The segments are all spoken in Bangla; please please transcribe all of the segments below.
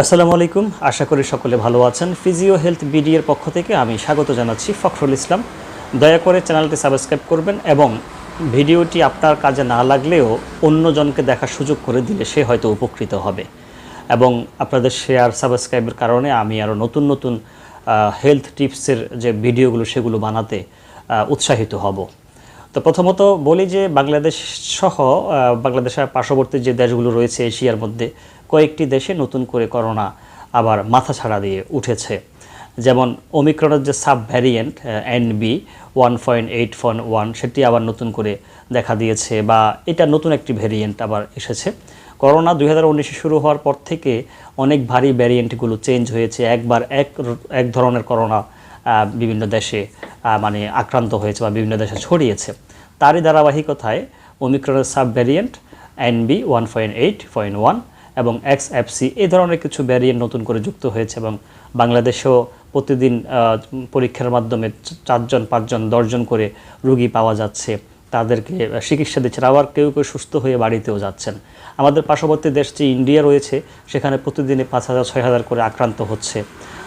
আসসালামু আলাইকুম, আশা করি সকলে ভালো আছেন। ফিজিও হেলথ বিডি-এর পক্ষ থেকে আমি স্বাগত জানাচ্ছি ফখরুল ইসলাম। দয়া করে চ্যানেলটি সাবস্ক্রাইব করবেন এবং ভিডিওটি আপনার কাজে না লাগলেও অন্যজনকে দেখার সুযোগ করে দিলে সে হয়তো উপকৃত হবে এবং আপনাদের শেয়ার সাবস্ক্রাইবের কারণে আমি আরও নতুন নতুন হেলথ টিপসের যে ভিডিওগুলো সেগুলো বানাতে উৎসাহিত হব। তো প্রথমত বলি যে বাংলাদেশ সহ বাংলাদেশের পার্শ্ববর্তী যে দেশগুলো রয়েছে এশিয়ার মধ্যে কয়েকটি দেশে নতুন করে করোনা আবার মাথাছাড়া দিয়ে উঠেছে। যেমন ওমিক্রনের যে সাব ভ্যারিয়েন্ট NB.1.8.1 সেটি আবার নতুন করে দেখা দিয়েছে, বা এটা নতুন একটি ভ্যারিয়েন্ট আবার এসেছে। করোনা 2019-এ শুরু হওয়ার পর থেকে অনেক ভারী ভ্যারিয়েন্টগুলো চেঞ্জ হয়েছে। একবার এক ধরনের করোনা বিভিন্ন দেশে মানে আক্রান্ত হয়েছে বা বিভিন্ন দেশে ছড়িয়েছে। তারই ধারাবাহিকতায় ওমিক্রনের সাব ভ্যারিয়েন্ট NB.1.8.1 এবং XFC এই ধরনের কিছু ভ্যারিয়েন্ট নতুন করে যুক্ত হয়েছে এবং বাংলাদেশেও প্রতিদিন পরীক্ষার মাধ্যমে 4জন 5জন 10জন করে রোগী পাওয়া যাচ্ছে, তাদেরকে চিকিৎসা দিচ্ছেন, আবার কেউ কেউ সুস্থ হয়ে বাড়িতেও যাচ্ছেন। আমাদের পার্শ্ববর্তী দেশ যে ইন্ডিয়া রয়েছে সেখানে প্রতিদিনে 5,000 6,000 করে আক্রান্ত হচ্ছে।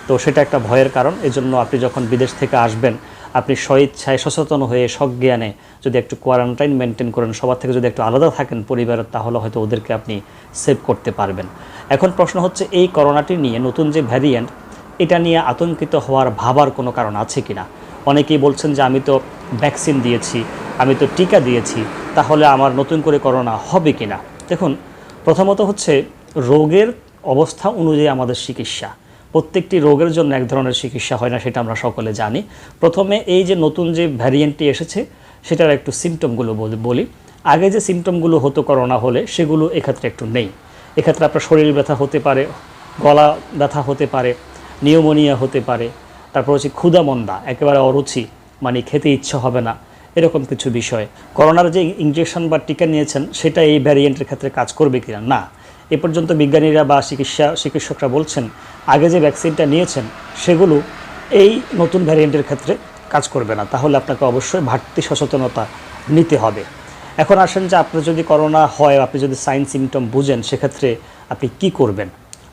তো সেটা একটা ভয়ের কারণ। এজন্য আপনি যখন বিদেশ থেকে আসবেন আপনি স্বইচ্ছায় সচেতন হয়ে সজ্ঞানে যদি একটু কোয়ারেন্টাইন মেনটেন করেন, সবার থেকে যদি একটু আলাদা থাকেন পরিবারের, তাহলে হয়তো ওদেরকে আপনি সেভ করতে পারবেন। এখন প্রশ্ন হচ্ছে এই করোনাটি নিয়ে নতুন যে ভ্যারিয়েন্ট এটা নিয়ে আতঙ্কিত হওয়ার ভাবার কোনো কারণ আছে কিনা। অনেকেই বলছেন যে আমি তো ভ্যাকসিন দিয়েছি, আমি তো টিকা দিয়েছি, তাহলে আমার নতুন করে করোনা হবে কিনা। দেখুন, প্রথমত হচ্ছে রোগের অবস্থা অনুযায়ী আমাদের চিকিৎসা, প্রত্যেকটি রোগের জন্য এক ধরনের চিকিৎসা হয় না, সেটা আমরা সকলে জানি। প্রথমে এই যে নতুন যে ভ্যারিয়েন্টটি এসেছে সেটার একটু সিমটমগুলো বলি। আগে যে সিমটমগুলো হতো করোনা হলে সেগুলো এক্ষেত্রে একটু নেই। এক্ষেত্রে আপনার শরীর ব্যথা হতে পারে, গলা ব্যথা হতে পারে, নিউমোনিয়া হতে পারে, তারপর হচ্ছে ক্ষুধামন্দা, একেবারে অরুচি, মানে খেতে ইচ্ছা হবে না, এরকম কিছু বিষয়। করোনার যে ইনজেকশন বা টিকা নিয়েছেন সেটা এই ভ্যারিয়েন্টের ক্ষেত্রে কাজ করবে কিনা, না। এ পর্যন্ত বিজ্ঞানীরা বা চিকিৎসকরা বলছেন আগে যে ভ্যাকসিনটা নিয়েছেন সেগুলো এই নতুন ভ্যারিয়েন্টের ক্ষেত্রে কাজ করবে না। তাহলে আপনাকে অবশ্যই বাড়তি সচেতনতা নিতে হবে। এখন আসেন যে আপনার যদি করোনা হয়, আপনি যদি সাইন সিমটম বুঝেন, সেক্ষেত্রে আপনি কি করবেন।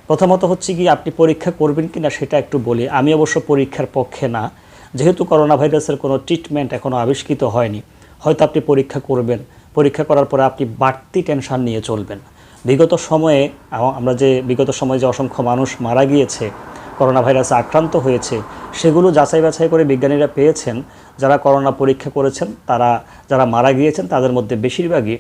প্রথমত হচ্ছে কি আপনি পরীক্ষা করবেন কি না সেটা একটু বলি। আমি অবশ্য পরীক্ষার পক্ষে না, যেহেতু করোনা ভাইরাসের কোনো ট্রিটমেন্ট এখনও আবিষ্কৃত হয়নি। হয়তো আপনি পরীক্ষা করবেন, পরীক্ষা করার পরে আপনি বাড়তি টেনশন নিয়ে চলবেন। বিগত সময়ে যে অসংখ্য মানুষ মারা গিয়েছে, করোনা ভাইরাসে আক্রান্ত হয়েছে, সেগুলো যাচাই বাছাই করে বিজ্ঞানীরা পেয়েছেন যারা করোনা পরীক্ষা করেছেন যারা মারা গিয়েছেন তাদের মধ্যে বেশিরভাগই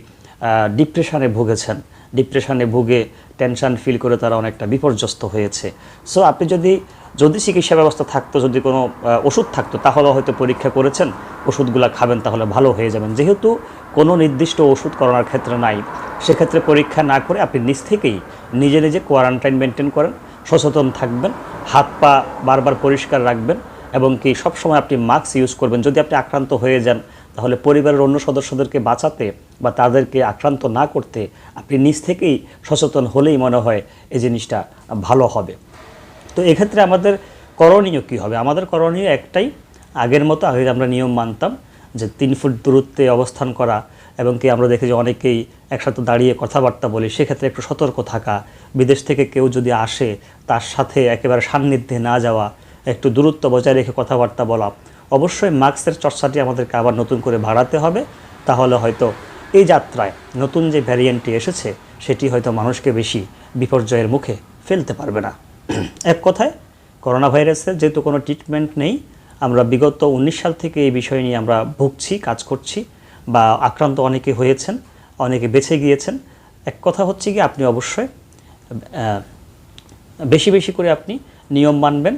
ডিপ্রেশনে ভুগেছেন। ডিপ্রেশনে ভুগে টেনশন ফিল করে তারা অনেকটা বিপর্যস্ত হয়েছে। সো আপনি যদি চিকিৎসা ব্যবস্থা থাকতো, যদি কোনো ওষুধ থাকতো, তাহলে হয়তো পরীক্ষা করেছেন, ওষুধগুলো খাবেন, তাহলে ভালো হয়ে যাবেন। যেহেতু কোনো নির্দিষ্ট ওষুধ করোনার ক্ষেত্রে নাই, সেক্ষেত্রে পরীক্ষা না করে আপনি নিজ থেকেই নিজে নিজে কোয়ারেন্টাইন মেনটেন করেন, সচেতন থাকবেন, হাত পা বারবার পরিষ্কার রাখবেন এবং কি সবসময় আপনি মাস্ক ইউজ করবেন। যদি আপনি আক্রান্ত হয়ে যান তাহলে পরিবারের অন্য সদস্যদেরকে বাঁচাতে বা তাদেরকে আক্রান্ত না করতে আপনি নিজ থেকেই সচেতন হলেই মনে হয় এই জিনিসটা ভালো হবে। তো এক্ষেত্রে আমাদের করণীয় কী হবে? আমাদের করণীয় একটাই, আগের মতো আগে আমরা নিয়ম মানতাম যে 3 ফুট দূরত্বে অবস্থান করা এবং কি আমরা দেখি যে অনেকেই একসাথে দাঁড়িয়ে কথাবার্তা বলি, সেক্ষেত্রে একটু সতর্ক থাকা। বিদেশ থেকে কেউ যদি আসে তার সাথে একেবারে সান্নিধ্যে না যাওয়া, একটু দূরত্ব বজায় রেখে কথাবার্তা বলা। অবশ্যই মাস্কের চর্চাটি আমাদেরকে আবার নতুন করে বাড়াতে হবে। তাহলে হয়তো এই যাত্রায় নতুন যে ভ্যারিয়েন্টটি এসেছে সেটি হয়তো মানুষকে বেশি বিপর্যয়ের মুখে ফেলতে পারবে না। এক কথায়, করোনা ভাইরাসের যেহেতু কোনো ট্রিটমেন্ট নেই, আমরা বিগত 19 সাল থেকে এই বিষয় নিয়ে আমরা ভুগছি, কাজ করছি, বা আক্রান্ত অনেকে হয়েছেন, অনেকে বেঁচে গিয়েছেন। এক কথা হচ্ছে কি আপনি অবশ্যই বেশি বেশি করে আপনি নিয়ম মানবেন,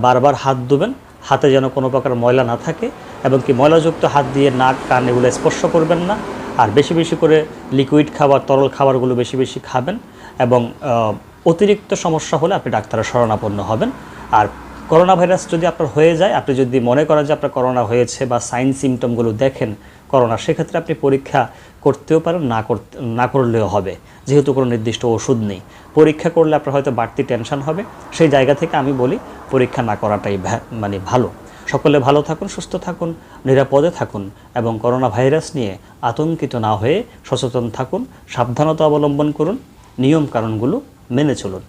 বারবার হাত ধুবেন, হাতে যেন কোনো প্রকার ময়লা না থাকে, এবং কি ময়লাযুক্ত হাত দিয়ে নাক কান এগুলো স্পর্শ করবেন না। আর বেশি বেশি করে লিকুইড খাবার, তরল খাবারগুলো বেশি বেশি খাবেন এবং অতিরিক্ত সমস্যা হলে আপনি ডাক্তারের শরণাপন্ন হবেন। আর করোনা ভাইরাস যদি আপনার হয়ে যায়, আপনি যদি মনে করেন যে আপনার করোনা হয়েছে বা সাইন সিমটমগুলো দেখেন করোনা, সেক্ষেত্রে আপনি পরীক্ষা করতেও পারেন, না করলেও হবে, যেহেতু কোনো নির্দিষ্ট ওষুধ নেই। পরীক্ষা করলে আপনার হয়তো বাড়তি টেনশন হবে, সেই জায়গা থেকে আমি বলি পরীক্ষা না করাটাই মানে ভালো। সকলে ভালো থাকুন, সুস্থ থাকুন, নিরাপদে থাকুন এবং করোনা ভাইরাস নিয়ে আতঙ্কিত না হয়ে সচেতন থাকুন, সাবধানতা অবলম্বন করুন, নিয়মকানুনগুলো মেনে চলুন।